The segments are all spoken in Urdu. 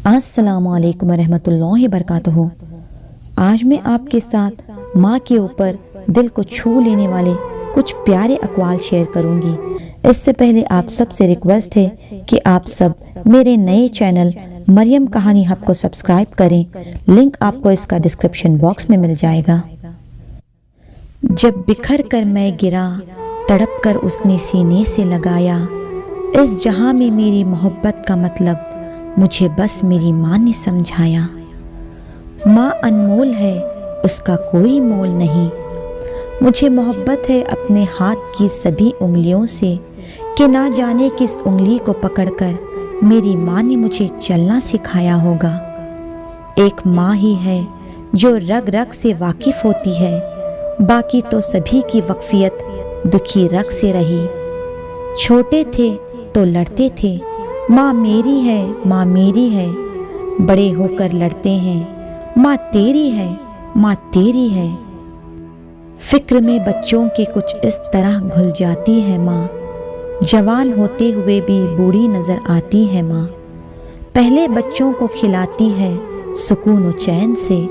السلام علیکم ورحمۃ اللہ وبرکاتہ۔ آج میں آپ کے ساتھ ماں کے اوپر دل کو چھو لینے والے کچھ پیارے اقوال شیئر کروں گی۔ اس سے پہلے آپ سب سے ریکویسٹ ہے کہ آپ سب میرے نئے چینل مریم کہانی ہب کو سبسکرائب کریں، لنک آپ کو اس کا ڈسکرپشن باکس میں مل جائے گا۔ جب بکھر کر میں گرا، تڑپ کر اس نے سینے سے لگایا، اس جہاں میں میری محبت کا مطلب مجھے بس میری ماں نے سمجھایا۔ ماں انمول ہے، اس کا کوئی مول نہیں، مجھے محبت ہے اپنے ہاتھ کی سبھی انگلیوں سے، کہ نہ جانے کس انگلی کو پکڑ کر میری ماں نے مجھے چلنا سکھایا ہوگا۔ ایک ماں ہی ہے جو رگ رگ سے واقف ہوتی ہے، باقی تو سبھی کی وقفیت دکھی رگ سے رہی۔ چھوٹے تھے تو لڑتے تھے، ماں میری ہے، ماں میری ہے، بڑے ہو کر لڑتے ہیں، ماں تیری ہے، ماں تیری ہے۔ فکر میں بچوں کے کچھ اس طرح گھل جاتی ہے ماں، جوان ہوتے ہوئے بھی بوڑھی نظر آتی ہے ماں۔ پہلے بچوں کو کھلاتی ہے سکون و چین سے،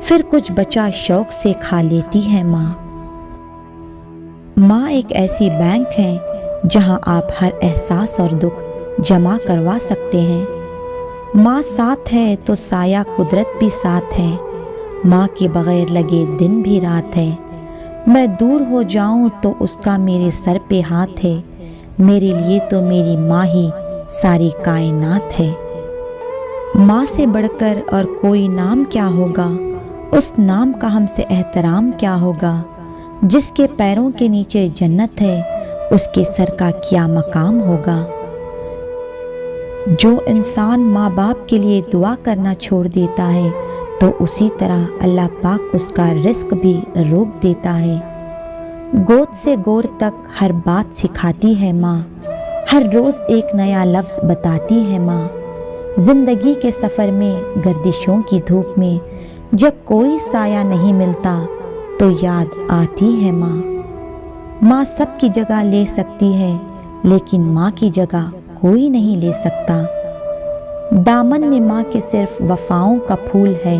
پھر کچھ بچا شوق سے کھا لیتی ہے ماں۔ ماں ایک ایسی بینک ہے جہاں آپ ہر احساس اور دکھ جمع کروا سکتے ہیں۔ ماں ساتھ ہے تو سایہ قدرت بھی ساتھ ہے، ماں کے بغیر لگے دن بھی رات ہے۔ میں دور ہو جاؤں تو اس کا میرے سر پہ ہاتھ ہے، میرے لیے تو میری ماں ہی ساری کائنات ہے۔ ماں سے بڑھ کر اور کوئی نام کیا ہوگا، اس نام کا ہم سے احترام کیا ہوگا۔ جس کے پیروں کے نیچے جنت ہے، اس کے سر کا کیا مقام ہوگا۔ جو انسان ماں باپ کے لیے دعا کرنا چھوڑ دیتا ہے تو اسی طرح اللہ پاک اس کا رزق بھی روک دیتا ہے۔ گود سے گور تک ہر بات سکھاتی ہے ماں، ہر روز ایک نیا لفظ بتاتی ہے ماں۔ زندگی کے سفر میں گردشوں کی دھوپ میں جب کوئی سایہ نہیں ملتا تو یاد آتی ہے ماں۔ ماں سب کی جگہ لے سکتی ہے، لیکن ماں کی جگہ کوئی نہیں لے سکتا۔ دامن میں ماں کے صرف وفاؤں کا پھول ہے،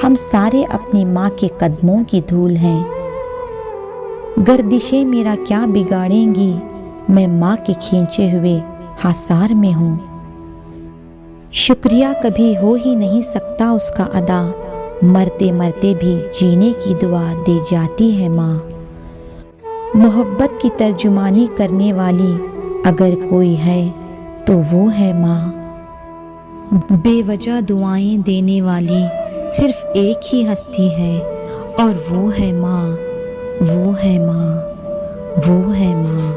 ہم سارے اپنی ماں کے قدموں کی دھول ہیں۔ گردشیں میرا کیا بگاڑیں گی، میں ماں کے کھینچے ہوئے حصار میں ہوں۔ شکریہ کبھی ہو ہی نہیں سکتا اس کا ادا، مرتے مرتے بھی جینے کی دعا دے جاتی ہے ماں۔ محبت کی ترجمانی کرنے والی اگر کوئی ہے تو وہ ہے ماں۔ بے وجہ دعائیں دینے والی صرف ایک ہی ہستی ہے، اور وہ ہے ماں، وہ ہے ماں، وہ ہے ماں۔